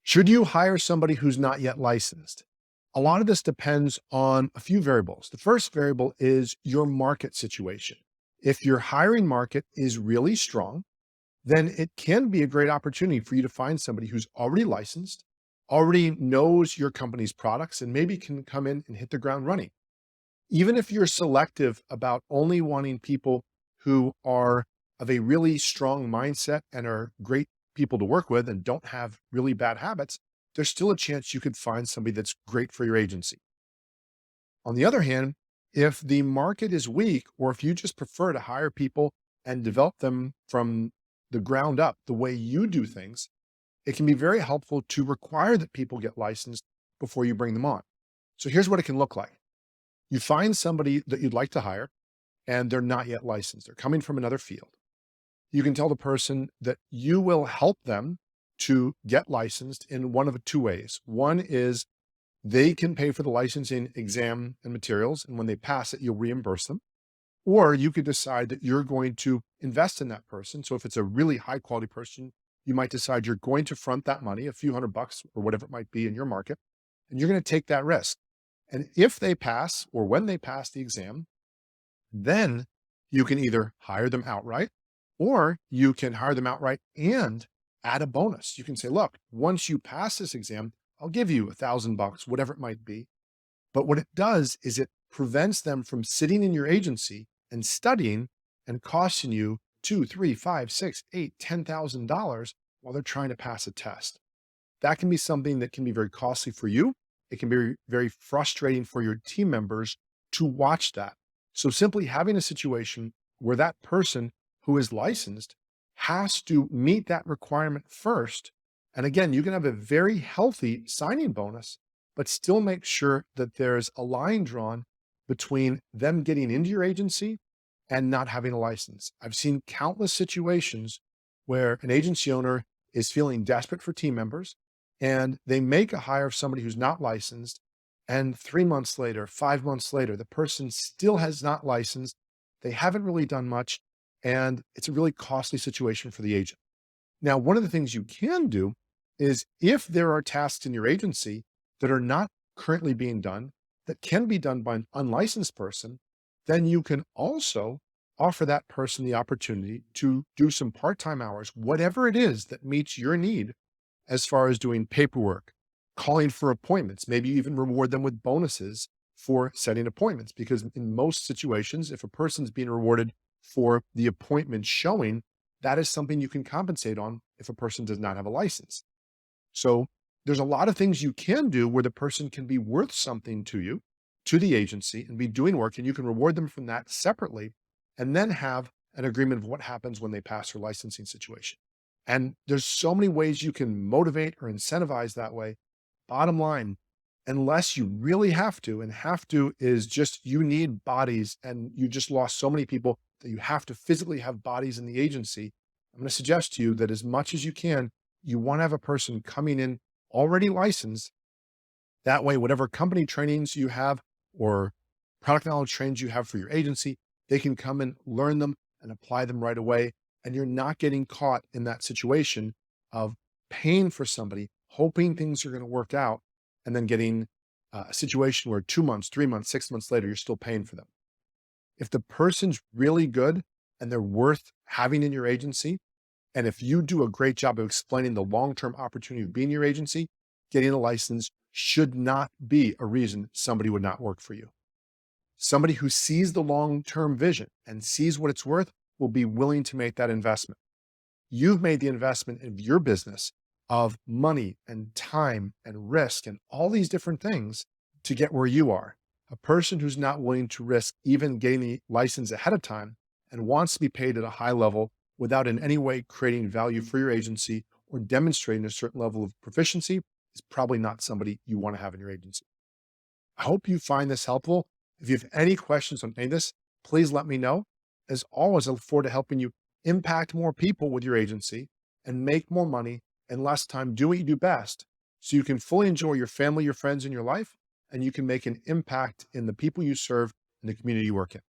Should you hire somebody who's not yet licensed? A lot of this depends on a few variables. The first variable is your market situation. If your hiring market is really strong, then it can be a great opportunity for you to find somebody who's already licensed, already knows your company's products, and maybe can come in and hit the ground running. Even if you're selective about only wanting people who are of a really strong mindset and are great people to work with and don't have really bad habits, there's still a chance you could find somebody that's great for your agency. On the other hand, if the market is weak, or if you just prefer to hire people and develop them from the ground up, the way you do things, it can be very helpful to require that people get licensed before you bring them on. So here's what it can look like. You find somebody that you'd like to hire and they're not yet licensed. They're coming from another field. You can tell the person that you will help them to get licensed in one of two ways. One is they can pay for the licensing exam and materials, and when they pass it, you'll reimburse them. Or you could decide that you're going to invest in that person. So if it's a really high quality person, you might decide you're going to front that money, a few $100 or whatever it might be in your market, and you're going to take that risk. And if they pass, or when they pass the exam, then you can either hire them outright, or you can hire them outright and add a bonus. You can say, look, once you pass this exam, I'll give you $1,000, whatever it might be. But what it does is it prevents them from sitting in your agency and studying and costing you two, three, five, six, eight, $10,000 while they're trying to pass a test. That can be something that can be very costly for you. It can be very frustrating for your team members to watch that. So simply having a situation where that person who is licensed has to meet that requirement first. And again, you can have a very healthy signing bonus, but still make sure that there's a line drawn between them getting into your agency and not having a license. I've seen countless situations where an agency owner is feeling desperate for team members and they make a hire of somebody who's not licensed. And 3 months later, 5 months later, the person still has not licensed. They haven't really done much. And it's a really costly situation for the agent. Now, one of the things you can do is if there are tasks in your agency that are not currently being done, that can be done by an unlicensed person, then you can also offer that person the opportunity to do some part-time hours, whatever it is that meets your need, as far as doing paperwork, calling for appointments, maybe even reward them with bonuses for setting appointments. Because in most situations, if a person's being rewarded for the appointment showing, that is something you can compensate on if a person does not have a license. So there's a lot of things you can do where the person can be worth something to you, to the agency, and be doing work, and you can reward them from that separately, and then have an agreement of what happens when they pass their licensing situation. And there's so many ways you can motivate or incentivize that way. Bottom line, unless you really have to, and have to is just you need bodies and you just lost so many people that you have to physically have bodies in the agency, I'm going to suggest to you that as much as you can, you want to have a person coming in already licensed. That way, whatever company trainings you have or product knowledge trainings you have for your agency, they can come and learn them and apply them right away. And you're not getting caught in that situation of paying for somebody, hoping things are going to work out, and then getting a situation where 2 months, 3 months, 6 months later, you're still paying for them. If the person's really good and they're worth having in your agency, and if you do a great job of explaining the long-term opportunity of being your agency, getting a license should not be a reason somebody would not work for you. Somebody who sees the long-term vision and sees what it's worth will be willing to make that investment. You've made the investment in your business of money and time and risk and all these different things to get where you are. A person who's not willing to risk even getting the license ahead of time and wants to be paid at a high level without in any way creating value for your agency or demonstrating a certain level of proficiency is probably not somebody you want to have in your agency. I hope you find this helpful. If you have any questions on any of this, please let me know. As always, I look forward to helping you impact more people with your agency and make more money in less time. Do what you do best so you can fully enjoy your family, your friends, and your life, and you can make an impact in the people you serve and the community you work in.